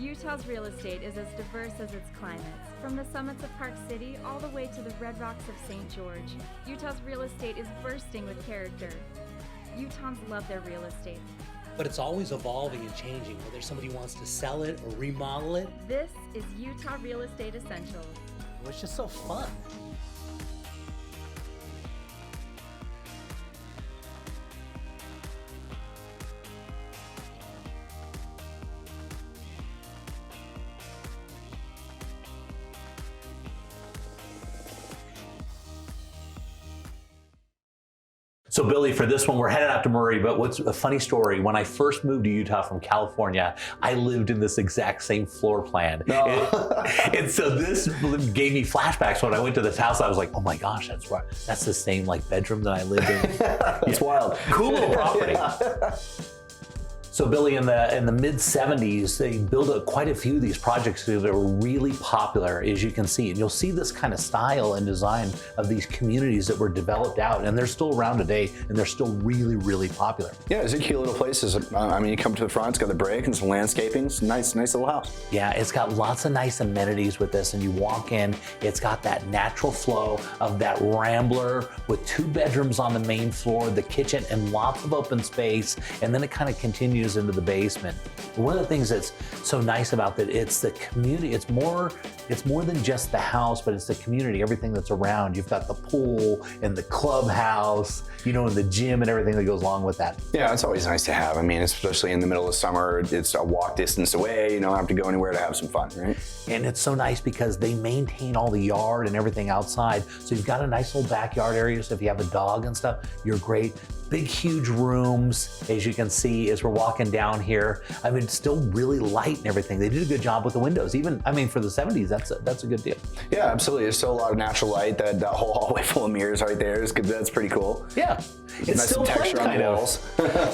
Utah's real estate is as diverse as its climates. From the summits of Park City all the way to the red rocks of St. George, Utah's real estate is bursting with character. Utahns love their real estate. But it's always evolving and changing, whether somebody wants to sell it or remodel it. This is Utah Real Estate Essentials. It's just so fun. So Billy, for this one, we're headed out to Murray, but what's a funny story, when I first moved to Utah from California, I lived in this exact same floor plan. Oh. And so this gave me flashbacks. When I went to this house, I was like, oh my gosh, that's the same like bedroom that I lived in. It's wild. Cool little property. Yeah. So Billy, in the mid-70s, they built quite a few of these projects that were really popular, as you can see. And you'll see this kind of style and design of these communities that were developed out, and they're still around today, and they're still really, really popular. Yeah, it's a cute little place. I mean, you come to the front, it's got the break and some landscaping. It's a nice little house. Yeah, it's got lots of nice amenities with this, and you walk in, it's got that natural flow of that rambler with 2 bedrooms on the main floor, the kitchen, and lots of open space, and then it kind of continues into the basement. One of the things that's so nice about that, it's the community. It's more than just the house, but it's the community, everything that's around. You've got the pool and the clubhouse, and the gym and everything that goes along with that. Yeah, it's always nice to have. I mean, especially in the middle of summer, it's a walk distance away. You don't have to go anywhere to have some fun, right? And it's so nice because they maintain all the yard and everything outside. So you've got a nice little backyard area. So if you have a dog and stuff, you're great. Big, huge rooms, as you can see, as we're walking down here. I mean, it's still really light and everything. They did a good job with the windows. Even, I mean, for the 70s, that's a good deal. Yeah, absolutely. There's still a lot of natural light. That whole hallway full of mirrors right there that's pretty cool. Yeah. It's nice still texture on the walls.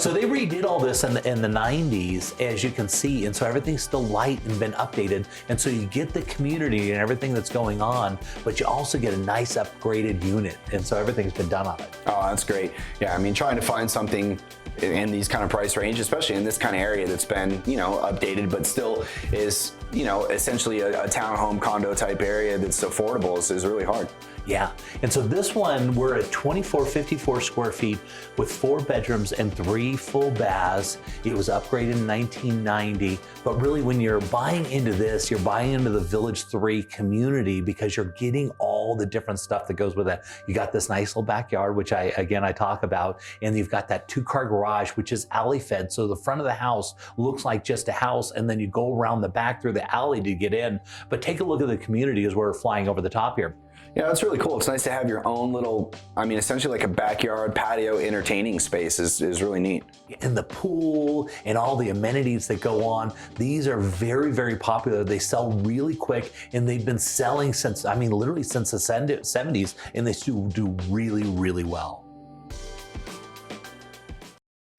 So they redid all this in the 90s, as you can see, and so everything's still light and been updated, and so you get the community and everything that's going on, but you also get a nice upgraded unit, and so everything's been done on it. Oh, that's great. Yeah, I mean, trying to find something in these kind of price range, especially in this kind of area that's been, updated, but still is, essentially a townhome condo type area that's affordable is really hard. Yeah, and so this one, we're at 2454 square feet with 4 bedrooms and 3 full baths. It was upgraded in 1990, but really when you're buying into this, you're buying into the Village 3 community because you're getting all the different stuff that goes with it. You got this nice little backyard, which I talk about, and you've got that 2-car garage, which is alley fed. So the front of the house looks like just a house, and then you go around the back through the alley to get in. But take a look at the community as we're flying over the top here. Yeah, that's really cool. It's nice to have your own little, essentially like a backyard patio entertaining space is really neat. And the pool and all the amenities that go on, these are very, very popular. They sell really quick, and they've been selling since, literally since the 70s, and they still do really, really well.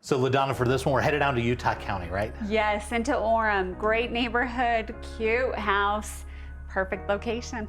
So LaDonna, for this one, we're headed down to Utah County, right? Yes, into Orem. Great neighborhood, cute house, perfect location.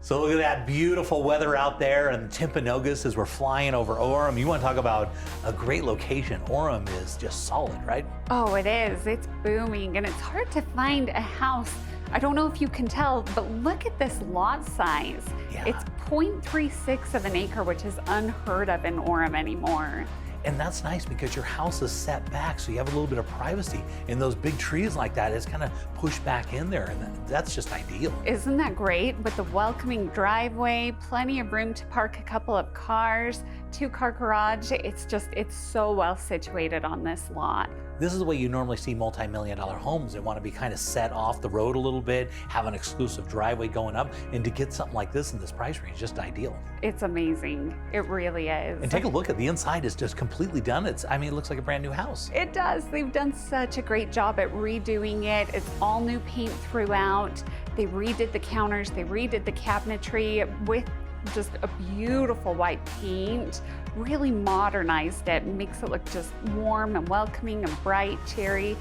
So look at that beautiful weather out there in Timpanogos as we're flying over Orem. You want to talk about a great location. Orem is just solid, right? Oh, it is. It's booming, and it's hard to find a house. I don't know if you can tell, but look at this lot size. Yeah. It's 0.36 of an acre, which is unheard of in Orem anymore. And that's nice because your house is set back, so you have a little bit of privacy. And those big trees like that, it's kind of pushed back in there, and that's just ideal. Isn't that great? With the welcoming driveway, plenty of room to park a couple of cars, 2-car garage. It's so well situated on this lot. This is the way you normally see multi-million-dollar homes. They want to be kind of set off the road a little bit, have an exclusive driveway going up, and to get something like this in this price range, just ideal. It's amazing. It really is. And take a look at the inside. It's just completely done. It looks like a brand new house. It does. They've done such a great job at redoing it. It's all new paint throughout. They redid the counters. They redid the cabinetry with just a beautiful white paint. Really modernized it and makes it look just warm and welcoming and bright, cheery.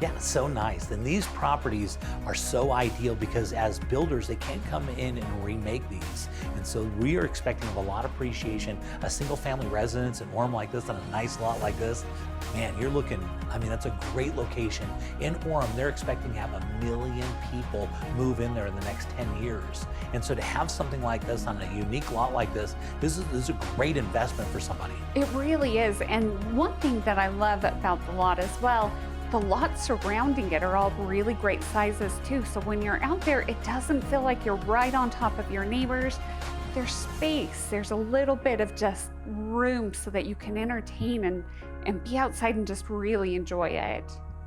Yeah, so nice. And these properties are so ideal because as builders, they can't come in and remake these. And so we are expecting a lot of appreciation. A single family residence in Orem like this on a nice lot like this, man, you're looking I mean, that's a great location. In Orem, they're expecting to have 1 million people move in there in the next 10 years. And so to have something like this on a unique lot like this is a great investment for somebody. It really is. And one thing that I love about the lot as well, the lots surrounding it are all really great sizes too. So when you're out there, it doesn't feel like you're right on top of your neighbors. There's space, there's a little bit of just room so that you can entertain and be outside and just really enjoy it.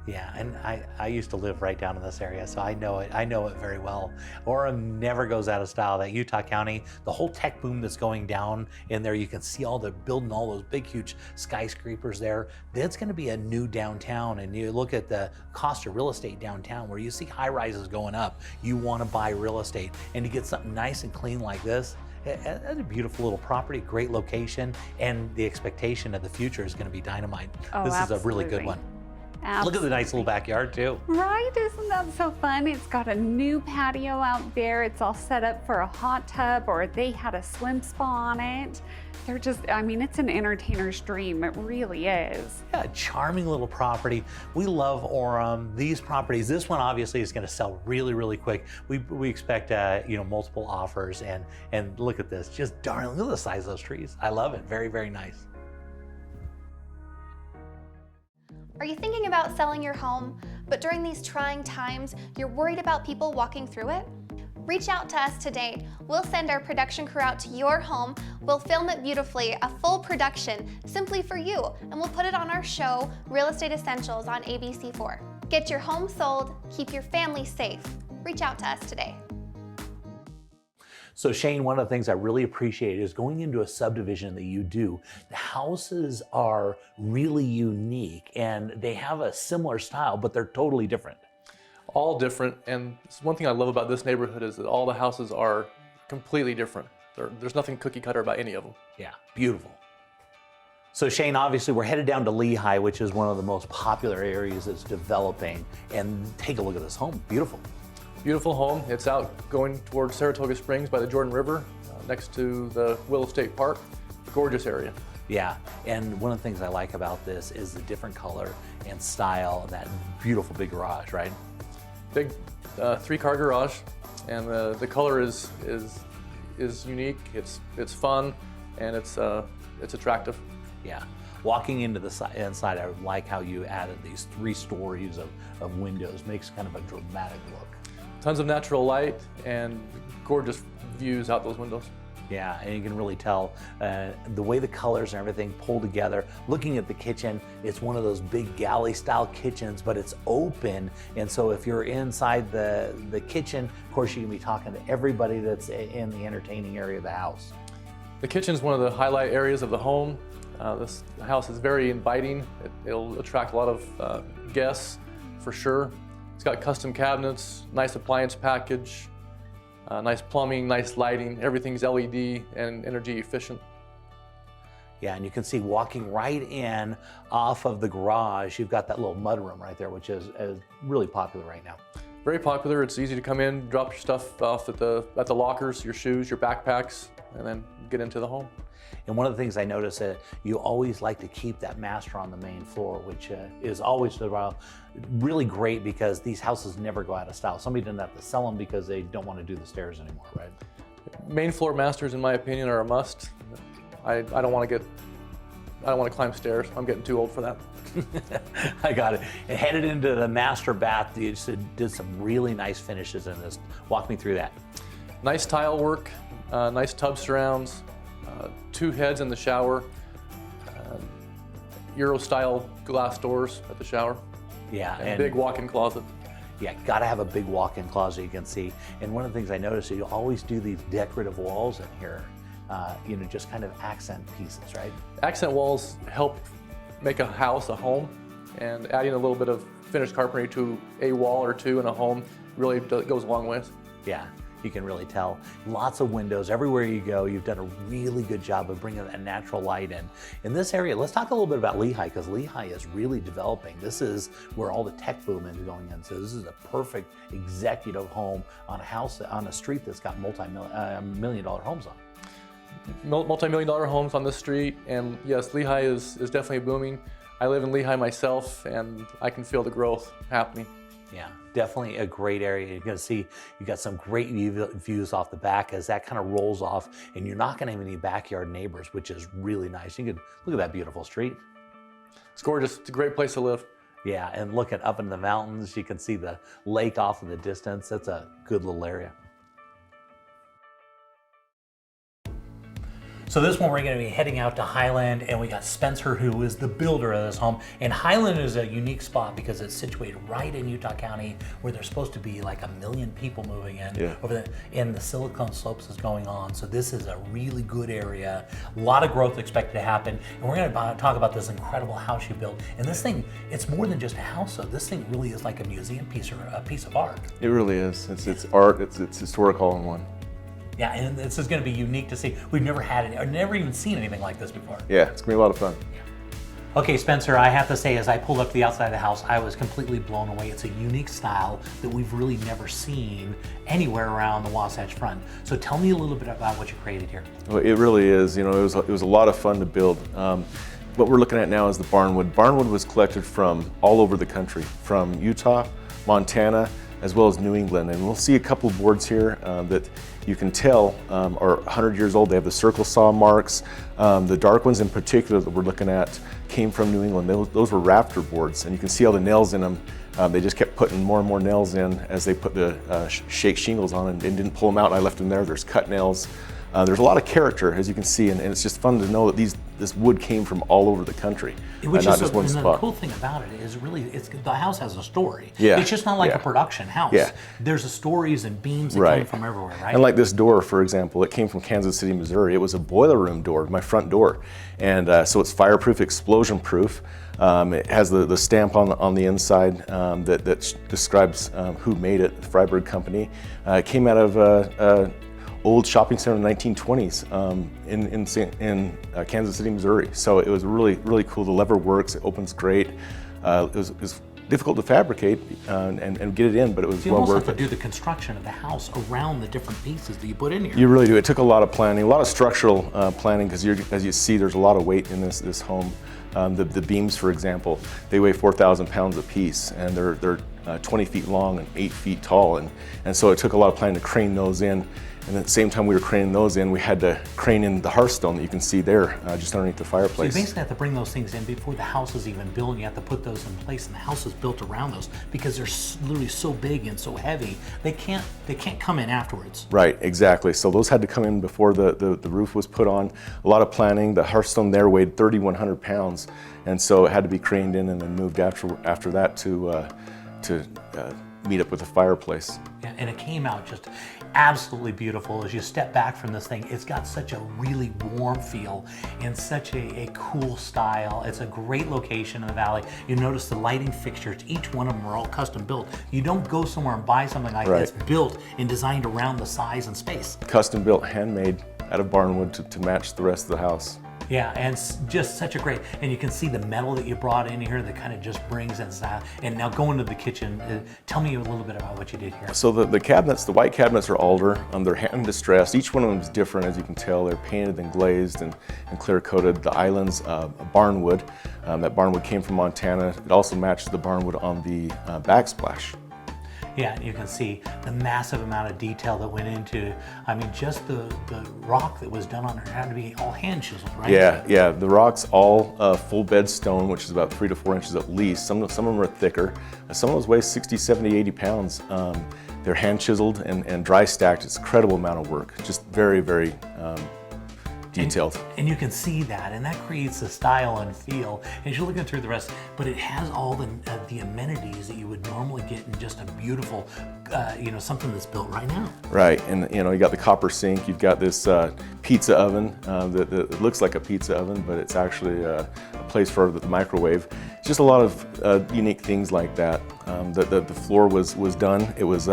Yeah, and I used to live right down in this area, so I know it very well. Orem never goes out of style. That Utah County, the whole tech boom that's going down in there, you can see building all those big, huge skyscrapers there. That's gonna be a new downtown, and you look at the cost of real estate downtown where you see high rises going up, you wanna buy real estate, and to get something nice and clean like this, that's a beautiful little property, great location, and the expectation of the future is gonna be dynamite. Oh, this absolutely. is a really good one. Absolutely. Look at the nice little backyard too. Right, isn't that so fun? It's got a new patio out there. It's all set up for a hot tub, or they had a swim spa on it. They're just, I mean, it's an entertainer's dream. It really is. Yeah, charming little property. We love Orem. These properties, this one obviously is going to sell really, really quick. We expect multiple offers, and look at this, just darling, look at the size of those trees. I love it. Very, very nice. Are you thinking about selling your home, but during these trying times, you're worried about people walking through it? Reach out to us today. We'll send our production crew out to your home. We'll film it beautifully, a full production, simply for you, and we'll put it on our show, Real Estate Essentials on ABC4. Get your home sold, keep your family safe. Reach out to us today. So Shane, one of the things I really appreciate is going into a subdivision that you do, the houses are really unique and they have a similar style, but they're totally different. All different, and one thing I love about this neighborhood is that all the houses are completely different. There's nothing cookie cutter about any of them. Yeah, beautiful. So Shane, obviously we're headed down to Lehi, which is one of the most popular areas that's developing, and take a look at this home, beautiful. Beautiful home. It's out going towards Saratoga Springs by the Jordan River, next to the Willow State Park. Gorgeous area. Yeah, and one of the things I like about this is the different color and style, and that beautiful big garage, right? Big 3-car garage, and the color is unique. It's fun, and it's attractive. Yeah. Walking into the inside, I like how you added these 3 stories of windows. Makes kind of a dramatic look. Tons of natural light and gorgeous views out those windows. Yeah, and you can really tell the way the colors and everything pull together. Looking at the kitchen, it's one of those big galley style kitchens, but it's open. And so if you're inside the kitchen, of course you can be talking to everybody that's in the entertaining area of the house. The kitchen is one of the highlight areas of the home. This house is very inviting. It'll attract a lot of guests for sure. It's got custom cabinets, nice appliance package, nice plumbing, nice lighting. Everything's LED and energy efficient. Yeah, and you can see walking right in off of the garage, you've got that little mudroom right there, which is really popular right now. Very popular. It's easy to come in, drop your stuff off at the lockers, your shoes, your backpacks, and then get into the home. And one of the things I notice that you always like to keep that master on the main floor, which is always really great because these houses never go out of style. Somebody doesn't have to sell them because they don't want to do the stairs anymore, right? Main floor masters, in my opinion, are a must. I don't want to climb stairs. I'm getting too old for that. I got it. And headed into the master bath, you just did some really nice finishes in this. Walk me through that. Nice tile work, nice tub surrounds, 2 heads in the shower, Euro-style glass doors at the shower. Yeah, and big walk-in closet. Yeah, gotta have a big walk-in closet you can see. And one of the things I noticed is you always do these decorative walls in here, just kind of accent pieces, right? Accent walls help make a house a home, and adding a little bit of finished carpentry to a wall or 2 in a home really goes a long ways. Yeah, you can really tell. Lots of windows everywhere you go. You've done a really good job of bringing that natural light in. In this area, let's talk a little bit about Lehi, because Lehi is really developing. This is where all the tech boom is going in. So this is a perfect executive home on a house, on a street that's got multi-million-dollar homes on. Multi-million-dollar homes on this street, and yes, Lehi is definitely booming. I live in Lehigh myself, and I can feel the growth happening. Yeah, definitely a great area. You're going to see you got some great views off the back as that kind of rolls off, and you're not going to have any backyard neighbors, which is really nice. You can look at that beautiful street. It's gorgeous. It's a great place to live. Yeah, and looking up into the mountains, you can see the lake off in the distance. That's a good little area. So this one, we're going to be heading out to Highland, and we got Spencer, who is the builder of this home. And Highland is a unique spot because it's situated right in Utah County, where there's supposed to be like 1 million people moving in. Yeah. And the Silicon Slopes is going on. So this is a really good area. A lot of growth expected to happen. And we're going to talk about this incredible house you built. And this thing, it's more than just a house. So this thing really is like a museum piece or a piece of art. It really is. It's art. It's historic all in one. Yeah, and this is going to be unique to see. We've never had it, or never even seen anything like this before. Yeah, it's gonna be a lot of fun. Okay, Spencer, I have to say, as I pulled up to the outside of the house, I was completely blown away. It's a unique style that we've really never seen anywhere around the Wasatch Front. So tell me a little bit about what you created here. Well, it really is. You know, it was a lot of fun to build. What we're looking at now is the barnwood. Barnwood was collected from all over the country, from Utah, Montana, as well as New England. And we'll see a couple of boards here that you can tell are 100 years old. They have the circle saw marks. The dark ones in particular that we're looking at came from New England. Those were rafter boards, and you can see all the nails in them. They just kept putting more and more nails in as they put the shake shingles on and didn't pull them out. I left them there. There's cut nails. There's a lot of character, as you can see, and it's just fun to know that this wood came from all over the country, Which not is just one and spot. the cool thing about it is really, the house has a story. Yeah, It's just not like yeah. a production house. Yeah. There's stories and beams that Right. come from everywhere, right? And like this door, for example, it came from Kansas City, Missouri. It was a boiler room door, my front door. And so it's fireproof, explosion proof. It has the stamp on the inside that describes who made it, the Freiberg Company. It came out of old shopping center in the 1920s in Kansas City, Missouri. So it was really, really cool. The lever works, it opens great. It was difficult to fabricate and get it in, but it was you well almost worth have to it. do the construction of the house around the different pieces that you put in here. You really do. It took a lot of planning, a lot of structural planning, because as you see, there's a lot of weight in this home. The beams, for example, they weigh 4,000 pounds a piece, and they're 20 feet long and 8 feet tall, and so it took a lot of planning to crane those in. And at the same time we were craning those in, we had to crane in the hearthstone that you can see there, just underneath the So fireplace. you basically have to bring those things in before the house is even built. You have to put those in place, and the house is built around those because they're literally so big and so heavy. They can't come in afterwards. Right, exactly. So those had to come in before the roof was put on. A lot of planning. The hearthstone there weighed 3,100 pounds, and so it had to be craned in and then moved after that to meet up with the fireplace. Yeah, and it came out just absolutely beautiful. As you step back from this thing, it's got such a really warm feel and such a cool style. It's a great location in the valley. You notice the lighting fixtures, each one of them are all custom built. You don't go somewhere and buy something like Right. this built and designed around the size and space. Custom built, handmade out of barnwood to match the rest of the house. Yeah, and it's just such a great, and you can see the metal that you brought in here that kind of just brings that style. And now going to the kitchen, tell me a little bit about what you did here. So the cabinets, the white cabinets are alder. They're hand distressed. Each one of them is different, as you can tell. They're painted and glazed and clear coated. The island's barnwood. That barnwood came from Montana. It also matches the barnwood on the backsplash. Yeah, and you can see the massive amount of detail that went into, I mean, just the rock that was done on it had to be all hand chiseled, right? Yeah. The rock's all full bed stone, which is about 3 to 4 inches at least. Some of them are thicker. Some of those weigh 60, 70, 80 pounds. They're hand chiseled and dry stacked. It's an incredible amount of work. Just very, very detailed. And you can see that, and that creates a style and feel as you're looking through the rest. But it has all the amenities that you would normally get in just a beautiful, something that's built right now. Right, and you got the copper sink. You've got this pizza oven that looks like a pizza oven, but it's actually a place for the microwave. Just a lot of unique things like that. The floor was done. It was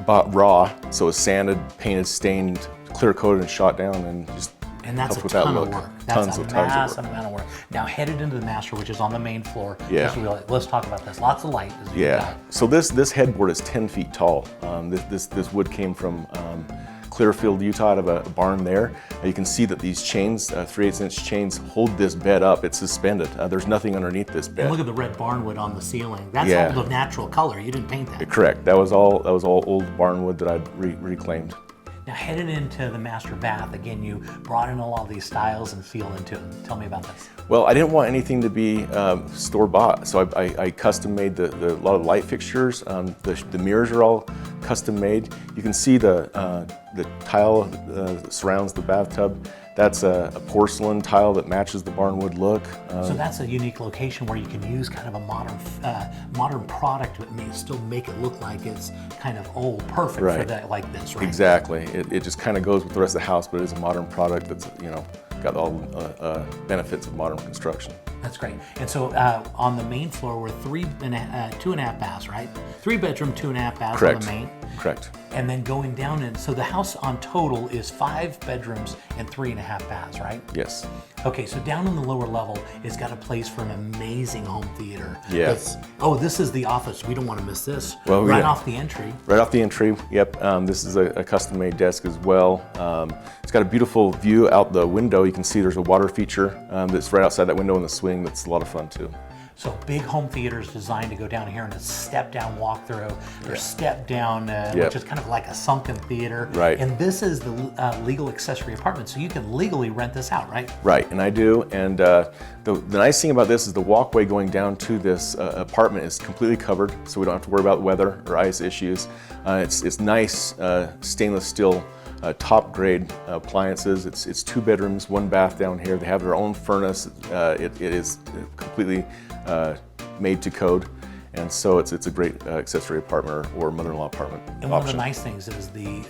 bought raw, so it was sanded, painted, stained, clear coated, and shot down, and just And that's helped a with that ton of look. work. That's Tons a of massive work. amount of work. Now headed into the master, which is on the main floor. Yeah. Just realize, let's talk about this. Lots of light. As you Yeah. got. So this headboard is 10 feet tall. This wood came from Clearfield, Utah, out of a barn there. You can see that these chains, 3/8-inch chains, hold this bed up. It's suspended. There's nothing underneath this bed. And look at the red barnwood on the ceiling. That's Yeah. all the natural color. You didn't paint that. Correct. That was all old barnwood that I'd reclaimed. Now headed into the master bath, again, you brought in all these styles and feel into it. Tell me about this. Well, I didn't want anything to be store-bought, so I custom made a lot of light fixtures. The mirrors are all custom made. You can see the tile that surrounds the bathtub. That's a porcelain tile that matches the barnwood look. So that's a unique location where you can use kind of a modern product, but still make it look like it's kind of old, perfect for Right. that like this, right? Exactly. It just kind of goes with the rest of the house, but it is a modern product that's got all benefits of modern construction. That's great. And so on the main floor were 2.5 baths, right? 3 bedroom, 2.5 baths Correct. on the main. Correct. And then going down, and so the house on total is 5 bedrooms and 3.5 baths, right? Yes. Okay, so down on the lower level, it's got a place for an amazing home theater. Yes. This is the office. We don't want to miss this. Well, right yeah. off the entry. Right off the entry, yep. This is a custom-made desk as well. It's got a beautiful view out the window. You can see there's a water feature that's right outside that window in the swing. That's a lot of fun too. So big home theaters designed to go down here in a step-down walkthrough or step-down, which is kind of like a sunken theater. Right. And this is the legal accessory apartment, so you can legally rent this out, right? Right, and I do. And the nice thing about this is the walkway going down to this apartment is completely covered, so we don't have to worry about weather or ice issues. It's nice stainless steel top grade appliances. It's 2 bedrooms, 1 bath down here. They have their own furnace. It is completely made to code, and so it's a great accessory apartment or mother-in-law apartment And one of option. the nice things is the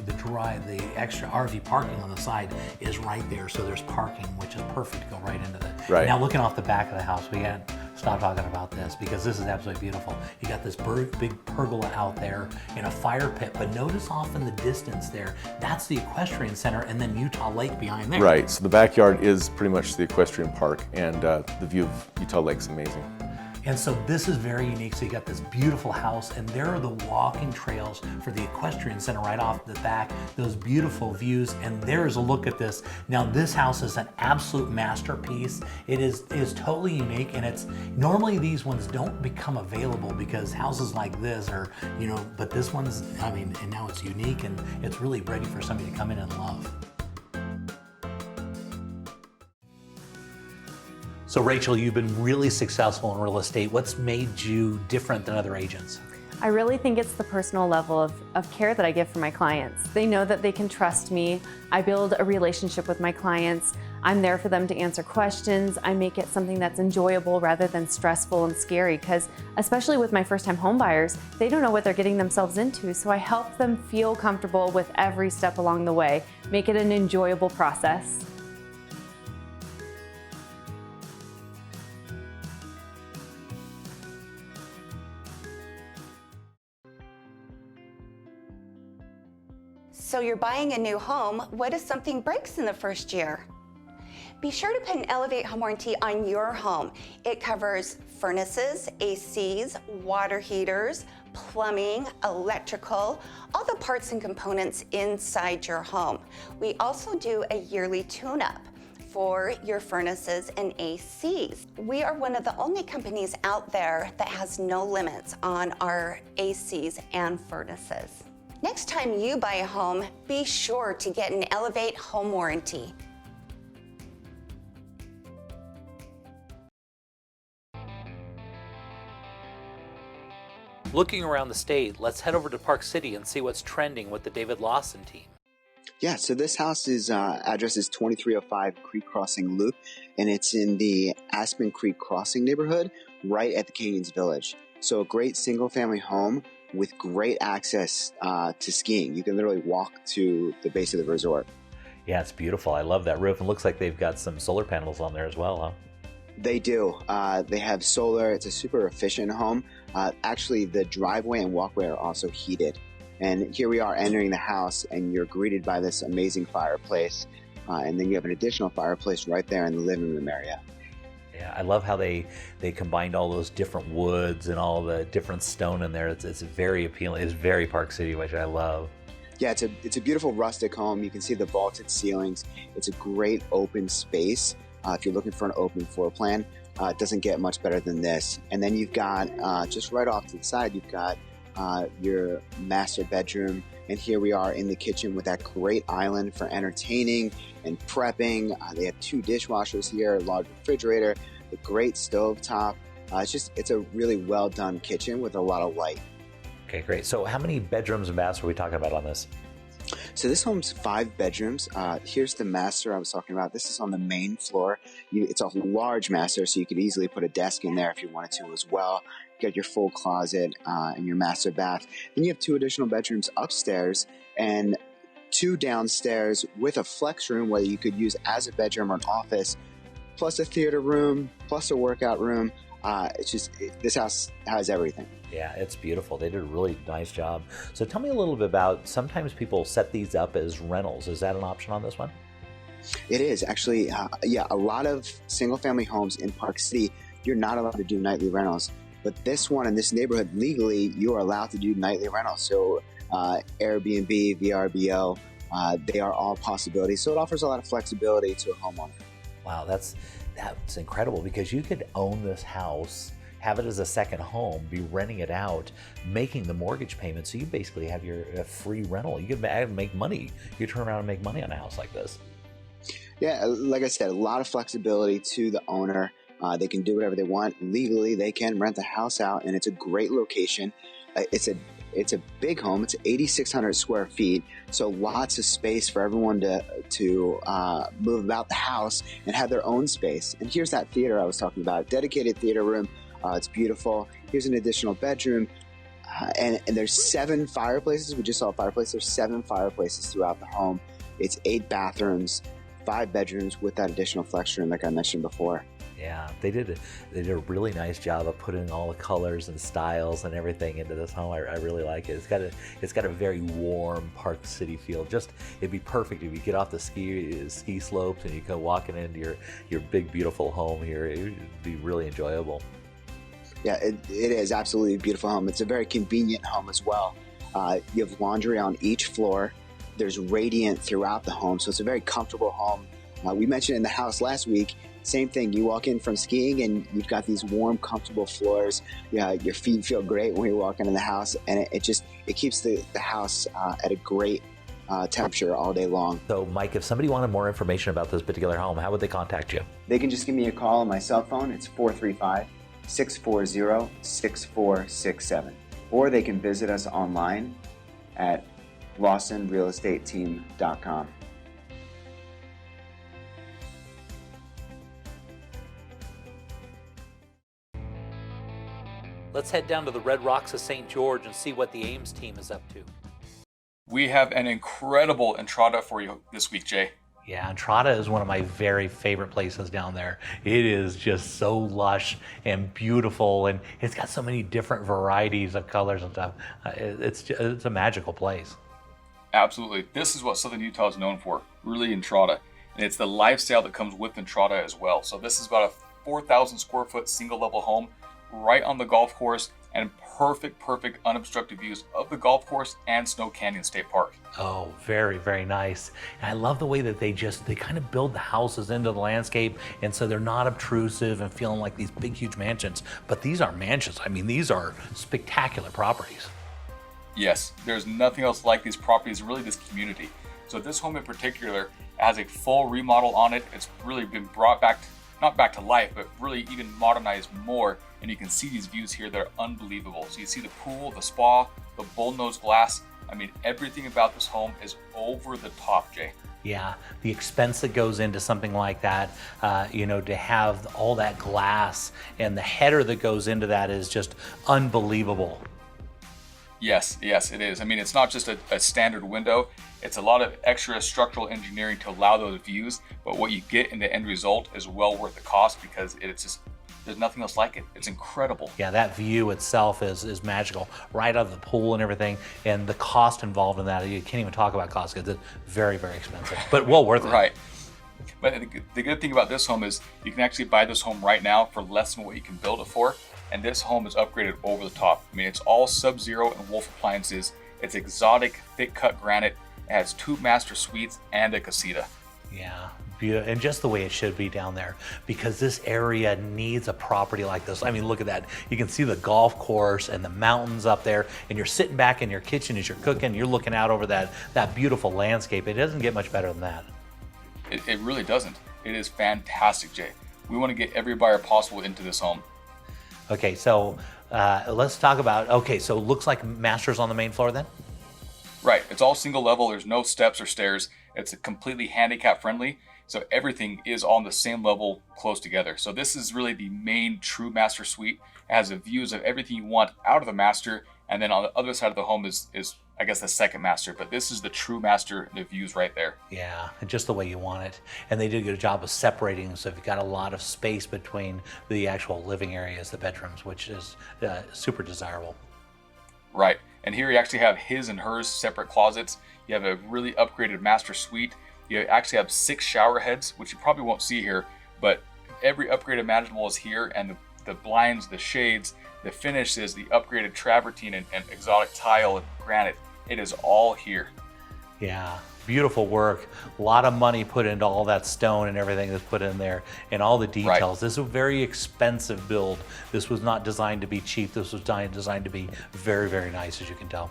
extra RV parking on the side is right there, so there's parking, which is perfect to go right into the. Right. Now looking off the back of the house, we can't stop talking about this because this is absolutely beautiful. You got this big pergola out there in a fire pit, but notice off in the distance there, that's the equestrian center, and then Utah Lake behind there. Right, so the backyard is pretty much the equestrian park, and the view of Utah Lake's amazing. And so this is very unique. So you got this beautiful house, and there are the walking trails for the equestrian center right off the back, those beautiful views, and there's a look at this. Now this house is an absolute masterpiece. It is totally unique, and it's normally these ones don't become available because houses like this are, but this one's, and now it's unique, and it's really ready for somebody to come in and love. So Rachel, you've been really successful in real estate. What's made you different than other agents? I really think it's the personal level of care that I give for my clients. They know that they can trust me. I build a relationship with my clients. I'm there for them to answer questions. I make it something that's enjoyable rather than stressful and scary, because especially with my first-time home buyers, they don't know what they're getting themselves into. So I help them feel comfortable with every step along the way, make it an enjoyable process. So you're buying a new home. What if something breaks in the first year? Be sure to put an Elevate home warranty on your home. It covers furnaces, ACs, water heaters, plumbing, electrical, all the parts and components inside your home. We also do a yearly tune-up for your furnaces and ACs. We are one of the only companies out there that has no limits on our ACs and furnaces. Next time you buy a home, be sure to get an Elevate home warranty. Looking around the state, let's head over to Park City and see what's trending with the David Lawson team. Yeah, so this house is address is 2305 Creek Crossing Loop, and it's in the Aspen Creek Crossing neighborhood, right at the Canyons Village. So a great single-family home with great access to skiing. You can literally walk to the base of the resort. Yeah, it's beautiful. I love that roof. It looks like they've got some solar panels on there as well, huh? They do. They have solar. It's a super efficient home. Actually, the driveway and walkway are also heated. And here we are entering the house, and you're greeted by this amazing fireplace. And then you have an additional fireplace right there in the living room area. Yeah, I love how they combined all those different woods and all the different stone in there. It's very appealing. It's very Park City, which I love. Yeah, it's a beautiful rustic home. You can see the vaulted ceilings. It's a great open space. If you're looking for an open floor plan, it doesn't get much better than this. And then you've got, just right off to the side, you've got your master bedroom. And here we are in the kitchen with that great island for entertaining and prepping. They have 2 dishwashers here, a large refrigerator, a great stove top. It's a really well done kitchen with a lot of light. Okay, great. So how many bedrooms and baths are we talking about on this? So this home's 5 bedrooms. Here's the master I was talking about. This is on the main floor. It's a large master, so you could easily put a desk in there if you wanted to as well. You got your full closet and your master bath. Then you have 2 additional bedrooms upstairs and 2 downstairs with a flex room where you could use as a bedroom or an office, plus a theater room, plus a workout room. This house has everything. Yeah, it's beautiful. They did a really nice job. So tell me a little bit about, sometimes people set these up as rentals. Is that an option on this one? It is actually, a lot of single family homes in Park City, you're not allowed to do nightly rentals. But this one in this neighborhood, legally, you are allowed to do nightly rentals. So Airbnb, VRBO, they are all possibilities. So it offers a lot of flexibility to a homeowner. Wow, that's incredible, because you could own this house, have it as a second home, be renting it out, making the mortgage payment. So you basically have your free rental. You could make money. You turn around and make money on a house like this. Yeah, like I said, a lot of flexibility to the owner. They can do whatever they want. Legally, they can rent the house out, and it's a great location. It's a big home. It's 8,600 square feet, so lots of space for everyone to move about the house and have their own space. And here's that theater I was talking about, dedicated theater room. It's beautiful. Here's an additional bedroom, and there's 7 fireplaces. We just saw a fireplace. There's 7 fireplaces throughout the home. It's 8 bathrooms, 5 bedrooms with that additional flex room, like I mentioned before. Yeah, they did a really nice job of putting all the colors and styles and everything into this home. I really like it. It's got a very warm Park City feel. It'd be perfect if you get off the ski slopes and you go walking into your big beautiful home here. It would be really enjoyable. Yeah, it is absolutely a beautiful home. It's a very convenient home as well. You have laundry on each floor. There's radiant throughout the home, so it's a very comfortable home. We mentioned in the house last week, same thing. You walk in from skiing and you've got these warm, comfortable floors. Your feet feel great when you walk into the house, and it keeps the house at a great temperature all day long. So, Mike, if somebody wanted more information about this particular home, how would they contact you? They can just give me a call on my cell phone. It's 435-640-6467. Or they can visit us online at LawsonRealEstateTeam.com. Let's head down to the Red Rocks of St. George and see what the Ames team is up to. We have an incredible Entrada for you this week, Jay. Yeah, Entrada is one of my very favorite places down there. It is just so lush and beautiful, and it's got so many different varieties of colors and stuff. It's a magical place. Absolutely. This is what Southern Utah is known for, really Entrada. And it's the lifestyle that comes with Entrada as well. So this is about a 4,000 square foot single level home right on the golf course, and perfect unobstructed views of the golf course and Snow Canyon State Park. Oh, very, very nice. And I love the way that they kind of build the houses into the landscape, and so they're not obtrusive and feeling like these big, huge mansions. But these are mansions. I mean, these are spectacular properties. Yes, there's nothing else like these properties, really this community. So this home in particular has a full remodel on it. It's really been brought back, not back to life, but really even modernized more. And you can see these views here that are unbelievable. So you see the pool, the spa, the bullnose glass. I mean, everything about this home is over the top, Jay. Yeah, the expense that goes into something like that, to have all that glass and the header that goes into that is just unbelievable. Yes, it is. I mean, it's not just a standard window. It's a lot of extra structural engineering to allow those views, but what you get in the end result is well worth the cost, because there's nothing else like it. It's incredible. Yeah, that view itself is magical, right out of the pool and everything, and the cost involved in that, you can't even talk about cost because it's very, very expensive, but well worth it. Right. But the good thing about this home is you can actually buy this home right now for less than what you can build it for, and this home is upgraded over the top. I mean, it's all Sub-Zero and Wolf appliances. It's exotic, thick cut granite. It has 2 master suites and a casita. Yeah, and just the way it should be down there, because this area needs a property like this. I mean, look at that. You can see the golf course and the mountains up there, and you're sitting back in your kitchen as you're cooking. You're looking out over that beautiful landscape. It doesn't get much better than that. It really doesn't. It is fantastic, Jay. We want to get every buyer possible into this home. Okay, so let's talk about, okay, so looks like master's on the main floor then? Right, it's all single level. There's no steps or stairs. It's completely handicap friendly. So everything is on the same level, close together. So this is really the main true master suite. It has the views of everything you want out of the master. And then on the other side of the home is I guess the second master, but this is the true master, the views right there. Yeah, and just the way you want it. And they did a good job of separating, so you've got a lot of space between the actual living areas, the bedrooms, which is super desirable. Right, and here you actually have his and hers separate closets. You have a really upgraded master suite. You actually have 6 shower heads, which you probably won't see here, but every upgrade imaginable is here, and the blinds, the shades, the finishes, the upgraded travertine and exotic tile and granite. It is all here. Yeah, beautiful work. A lot of money put into all that stone and everything that's put in there and all the details. Right. This is a very expensive build. This was not designed to be cheap. This was designed to be very, very nice, as you can tell.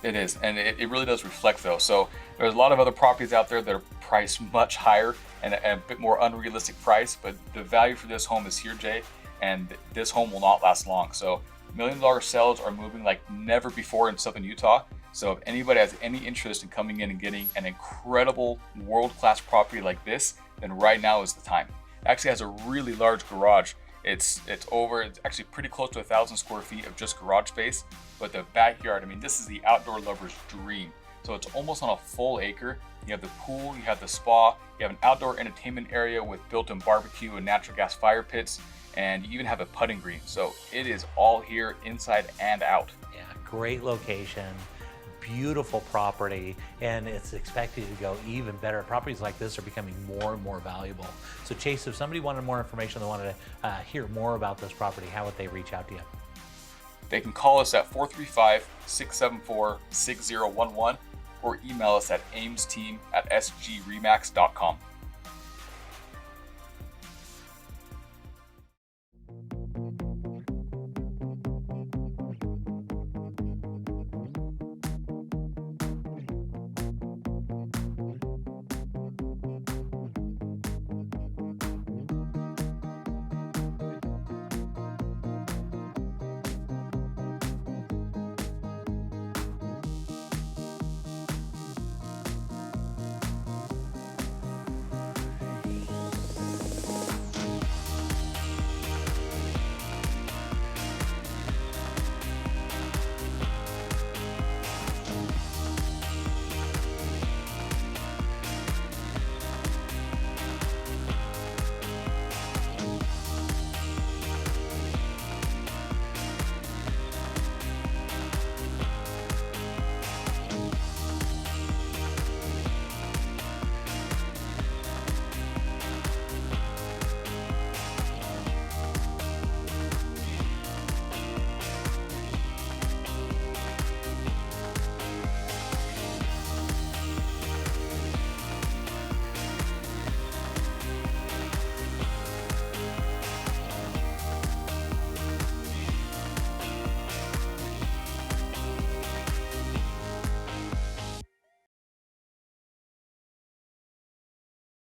It is, and it really does reflect though. So there's a lot of other properties out there that are priced much higher and a bit more unrealistic price, but the value for this home is here, Jay, and this home will not last long. So $1 million sales are moving like never before in Southern Utah. So if anybody has any interest in coming in and getting an incredible world-class property like this, then right now is the time. It actually has a really large garage. It's actually pretty close to 1,000 square feet of just garage space, but the backyard, I mean, this is the outdoor lover's dream. So it's almost on a full acre. You have the pool, you have the spa, you have an outdoor entertainment area with built-in barbecue and natural gas fire pits, and you even have a putting green. So it is all here inside and out. Yeah, great location, beautiful property, and it's expected to go even better. Properties like this are becoming more and more valuable. So Chase, if somebody wanted more information, they wanted to hear more about this property, how would they reach out to you? They can call us at 435-674-6011 or email us at aimsteam@sgremax.com.